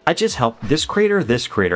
I just helped this creator,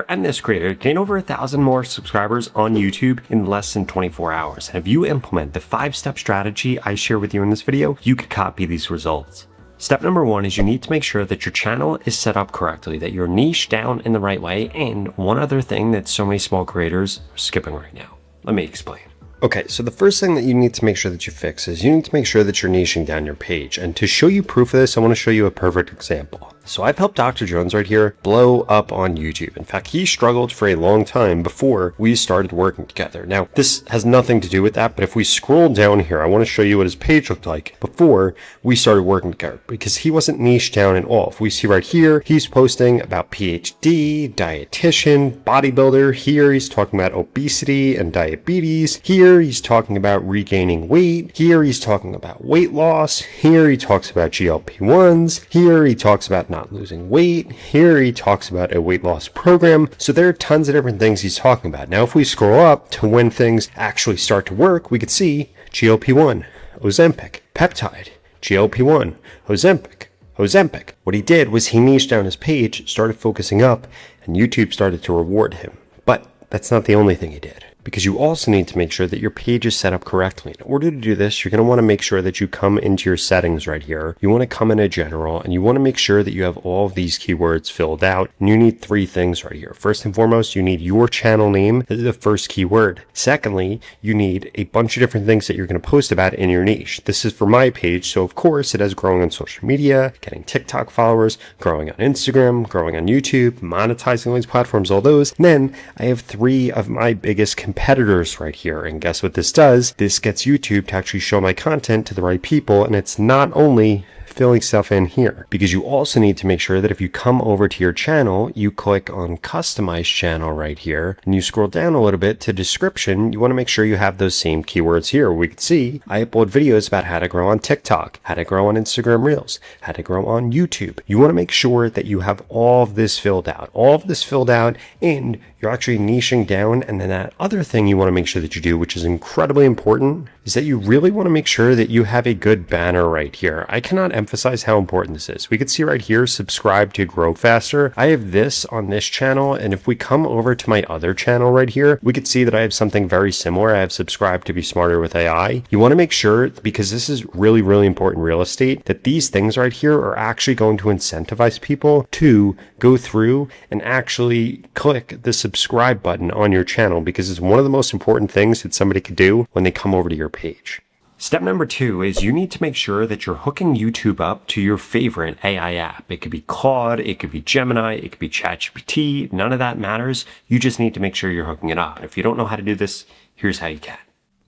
and this creator gain over 1,000 more subscribers on YouTube in less than 24 hours. And if you implement the 5-step strategy I share with you in this video, you could copy these results. Step number 1 is you need to make sure that your channel is set up correctly, that you're niched down in the right way. And one other thing that so many small creators are skipping right now. Let me explain. Okay, so the first thing that you need to make sure that you fix is you need to make sure that you're niching down your page. And to show you proof of this, I want to show you a perfect example. So I've helped Dr. Jones right here blow up on YouTube. In fact, he struggled for a long time before we started working together. Now, this has nothing to do with that, but if we scroll down here, I want to show you what his page looked like before we started working together, because he wasn't niched down at all. If we see right here, he's posting about PhD, dietitian, bodybuilder. Here, he's talking about obesity and diabetes. Here, he's talking about regaining weight. Here, he's talking about weight loss. Here, he talks about GLP-1s. Here, he talks about not losing weight. Here he talks about a weight loss program. So there are tons of different things he's talking about. Now, if we scroll up to when things actually start to work, we could see GLP-1, Ozempic, peptide, GLP-1, Ozempic. What he did was he niched down his page, started focusing up, and YouTube started to reward him. But that's not the only thing he did, because you also need to make sure that your page is set up correctly. In order to do this, you're going to want to make sure that you come into your settings right here. You want to come into general, and you want to make sure that you have all of these keywords filled out. And you need 3 things right here. First and foremost, you need your channel name as the first keyword. Secondly, you need a bunch of different things that you're going to post about in your niche. This is for my page, so of course it has growing on social media, getting TikTok followers, growing on Instagram, growing on YouTube, monetizing all these platforms, all those. And then I have 3 of my biggest competitors right here. And guess what this does? This gets YouTube to actually show my content to the right people. And it's not only filling stuff in here, because you also need to make sure that if you come over to your channel, you click on customize channel right here, and you scroll down a little bit to description. You want to make sure you have those same keywords here. We can see I upload videos about how to grow on TikTok, how to grow on Instagram Reels, how to grow on YouTube. You want to make sure that you have all of this filled out, and you're actually niching down. And then that other thing you want to make sure that you do, which is incredibly important, is that you really want to make sure that you have a good banner right here. I cannot emphasize how important this is. We can see right here, subscribe to grow faster. I have this on this channel, and if we come over to my other channel right here, we could see that I have something very similar. I have subscribed to be smarter with AI. You want to make sure, because this is really, really important real estate, that these things right here are actually going to incentivize people to go through and actually click the subscribe button on your channel, because it's one of the most important things that somebody could do when they come over to your page. Step number 2 is you need to make sure that you're hooking YouTube up to your favorite AI app. It could be Claude, it could be Gemini, it could be ChatGPT. None of that matters. You just need to make sure you're hooking it up. And if you don't know how to do this, here's how you can.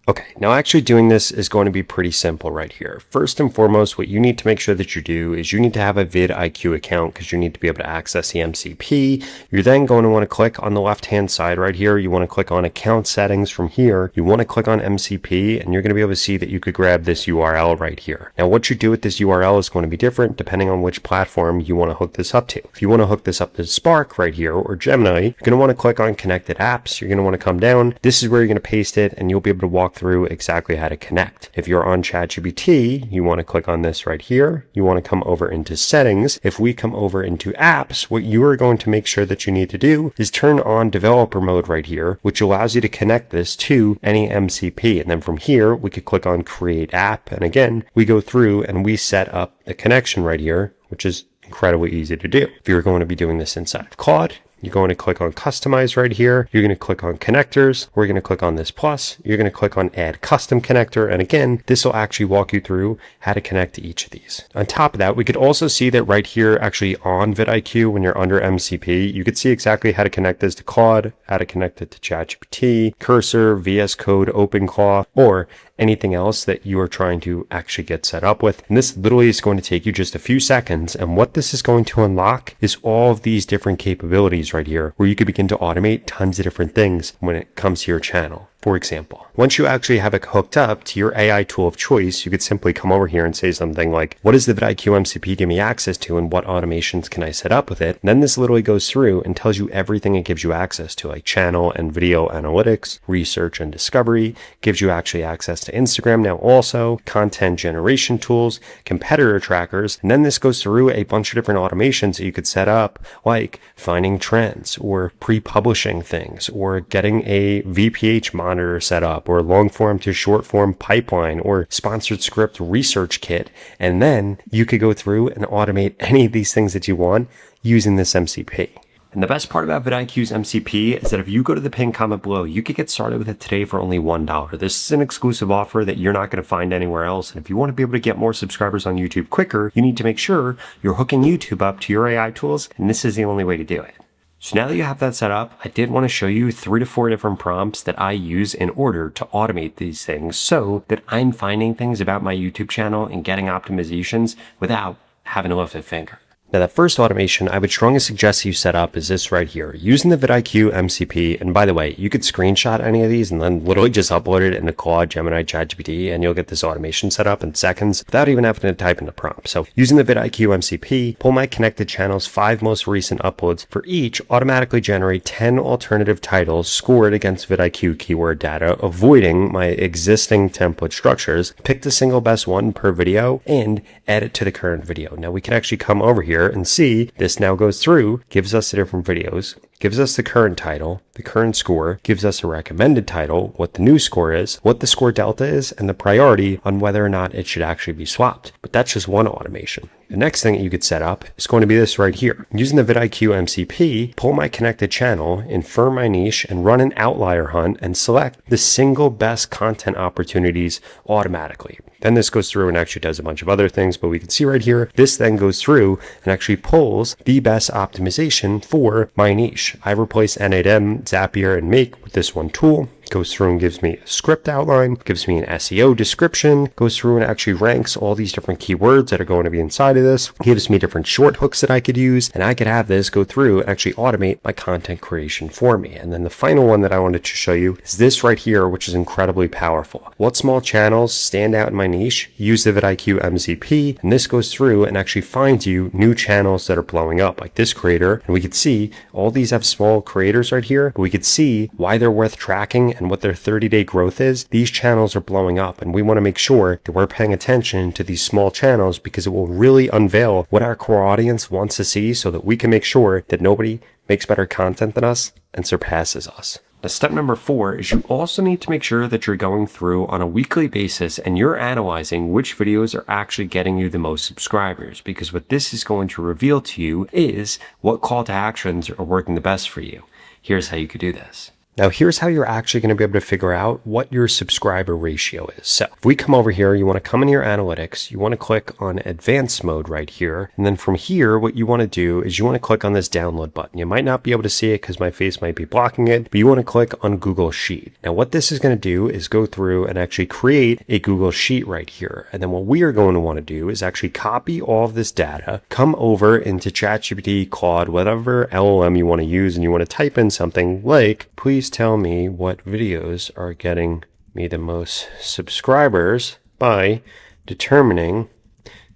Okay, now actually doing this is going to be pretty simple right here. First and foremost, what you need to make sure that you do is you need to have a vidIQ account, because you need to be able to access the MCP. You're then going to want to click on the left-hand side right here. You want to click on account settings from here. You want to click on MCP, and you're going to be able to see that you could grab this URL right here. Now, what you do with this URL is going to be different depending on which platform you want to hook this up to. If you want to hook this up to Spark right here or Gemini, you're going to want to click on connected apps. You're going to want to come down. This is where you're going to paste it, and you'll be able to walk through exactly how to connect. If you're on ChatGPT, you want to click on this right here. You want to come over into settings. If we come over into apps, what you are going to make sure that you need to do is turn on developer mode right here, which allows you to connect this to any MCP. And then from here, we could click on create app. And again, we go through and we set up the connection right here, which is incredibly easy to do. If you're going to be doing this inside of Claude, you're going to click on customize right here. You're going to click on connectors. We're going to click on this plus. You're going to click on add custom connector. And again, this will actually walk you through how to connect to each of these. On top of that, we could also see that right here, actually on vidIQ, when you're under MCP, you could see exactly how to connect this to Claude, how to connect it to ChatGPT, Cursor, VS Code, OpenClaw, or anything else that you are trying to actually get set up with. And this literally is going to take you just a few seconds. And what this is going to unlock is all of these different capabilities right here, where you can begin to automate tons of different things when it comes to your channel. For example, once you actually have it hooked up to your AI tool of choice, you could simply come over here and say something like, what does the vidIQ MCP give me access to and what automations can I set up with it? And then this literally goes through and tells you everything it gives you access to, like channel and video analytics, research and discovery, gives you actually access to Instagram now also, content generation tools, competitor trackers, and then this goes through a bunch of different automations that you could set up, like finding trends or pre-publishing things or getting a VPH monitor set up or long form to short form pipeline or sponsored script research kit. And then you could go through and automate any of these things that you want using this MCP. And the best part about vidIQ's MCP is that if you go to the pinned comment below, you could get started with it today for only $1. This is an exclusive offer that you're not going to find anywhere else. And if you want to be able to get more subscribers on YouTube quicker, you need to make sure you're hooking YouTube up to your AI tools. And this is the only way to do it. So now that you have that set up, I did want to show you 3 to 4 different prompts that I use in order to automate these things so that I'm finding things about my YouTube channel and getting optimizations without having to lift a finger. Now, that first automation I would strongly suggest you set up is this right here, using the vidIQ MCP. And by the way, you could screenshot any of these and then literally just upload it into Claude, Gemini, ChatGPT, and you'll get this automation set up in seconds without even having to type in the prompt. So using the vidIQ MCP, pull my connected channels 5 most recent uploads. For each, automatically generate 10 alternative titles scored against vidIQ keyword data, avoiding my existing template structures. Pick the single best one per video and add it to the current video. Now we can actually come over here and see this now goes through, gives us the different videos, gives us the current title, the current score, gives us a recommended title, what the new score is, what the score delta is, and the priority on whether or not it should actually be swapped. But that's just one automation. The next thing that you could set up is going to be this right here. Using the vidIQ MCP, pull my connected channel, infer my niche, and run an outlier hunt and select the single best content opportunities automatically. Then this goes through and actually does a bunch of other things, but we can see right here, this then goes through and actually pulls the best optimization for my niche. I replace N8M, Zapier, and Make with this one tool. Goes through and gives me a script outline, gives me an SEO description, goes through and actually ranks all these different keywords that are going to be inside of this, gives me different short hooks that I could use, and I could have this go through and actually automate my content creation for me. And then the final one that I wanted to show you is this right here, which is incredibly powerful. What small channels stand out in my niche? Use the vidIQ MCP, and this goes through and actually finds you new channels that are blowing up, like this creator. And we could see all these have small creators right here, but we could see why they're worth tracking and what their 30-day growth is. These channels are blowing up, and we want to make sure that we're paying attention to these small channels because it will really unveil what our core audience wants to see so that we can make sure that nobody makes better content than us and surpasses us. Now, step number 4 is you also need to make sure that you're going through on a weekly basis and you're analyzing which videos are actually getting you the most subscribers, because what this is going to reveal to you is what call to actions are working the best for you. Here's how you could do this. Now, here's how you're actually going to be able to figure out what your subscriber ratio is. So if we come over here, you want to come in your analytics, you want to click on advanced mode right here. And then from here, what you want to do is you want to click on this download button. You might not be able to see it because my face might be blocking it, but you want to click on Google Sheet. Now, what this is going to do is go through and actually create a Google Sheet right here. And then what we are going to want to do is actually copy all of this data, come over into ChatGPT, Claude, whatever LLM you want to use, and you want to type in something like, please tell me what videos are getting me the most subscribers by determining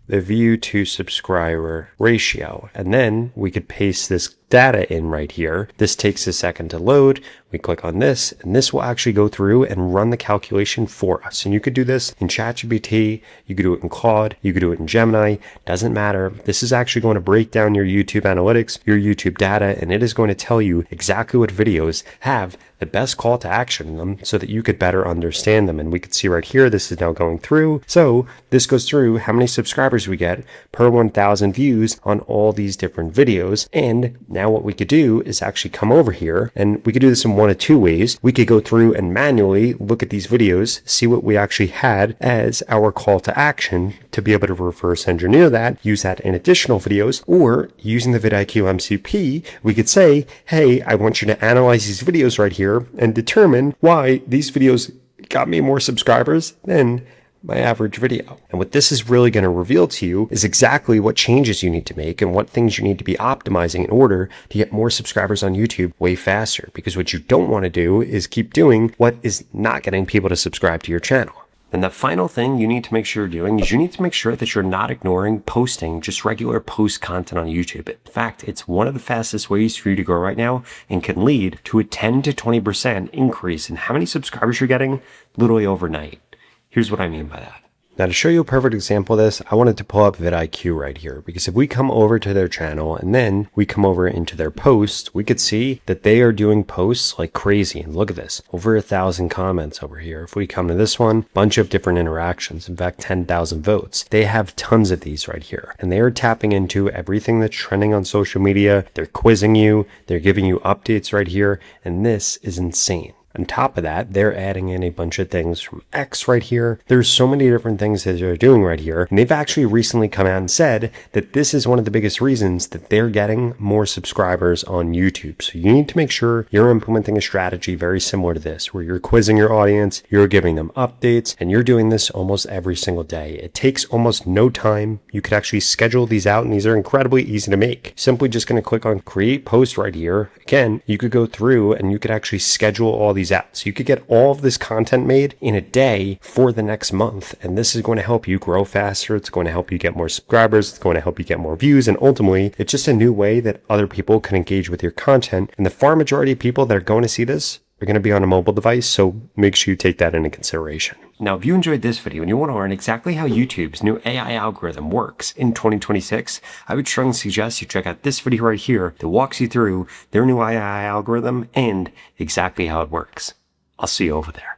the view to subscriber ratio. And then we could paste this data in right here. This takes a second to load. We click on this, and this will actually go through and run the calculation for us. And you could do this in ChatGPT, you could do it in Claude, you could do it in Gemini, doesn't matter. This is actually going to break down your YouTube analytics, your YouTube data, and it is going to tell you exactly what videos have the best call to action in them so that you could better understand them. And we could see right here, this is now going through. So this goes through how many subscribers we get per 1,000 views on all these different videos. And now what we could do is actually come over here, and we could do this in one of two ways. We could go through and manually look at these videos, see what we actually had as our call to action to be able to reverse engineer that, use that in additional videos, or using the vidIQ MCP, we could say, hey, I want you to analyze these videos right here and determine why these videos got me more subscribers than my average video. And what this is really going to reveal to you is exactly what changes you need to make and what things you need to be optimizing in order to get more subscribers on YouTube way faster. Because what you don't want to do is keep doing what is not getting people to subscribe to your channel. And the final thing you need to make sure you're doing is you need to make sure that you're not ignoring posting just regular post content on YouTube. In fact, it's one of the fastest ways for you to grow right now and can lead to a 10 to 20% increase in how many subscribers you're getting literally overnight. Here's what I mean by that. Now, to show you a perfect example of this, I wanted to pull up vidIQ right here, because if we come over to their channel and then we come over into their posts, we could see that they are doing posts like crazy. And look at this, over 1,000 comments over here. If we come to this one, bunch of different interactions, in fact, 10,000 votes. They have tons of these right here, and they are tapping into everything that's trending on social media. They're quizzing you, they're giving you updates right here, and this is insane. On top of that, they're adding in a bunch of things from X right here. There's so many different things that they're doing right here. And they've actually recently come out and said that this is one of the biggest reasons that they're getting more subscribers on YouTube. So you need to make sure you're implementing a strategy very similar to this, where you're quizzing your audience, you're giving them updates, and you're doing this almost every single day. It takes almost no time. You could actually schedule these out, and these are incredibly easy to make. Simply just going to click on create post right here. Again, you could go through and you could actually schedule all these out. So you could get all of this content made in a day for the next month. And this is going to help you grow faster. It's going to help you get more subscribers. It's going to help you get more views. And ultimately, it's just a new way that other people can engage with your content. And the far majority of people that are going to see this are going to be on a mobile device. So make sure you take that into consideration. Now, if you enjoyed this video and you want to learn exactly how YouTube's new AI algorithm works in 2026, I would strongly suggest you check out this video right here that walks you through their new AI algorithm and exactly how it works. I'll see you over there.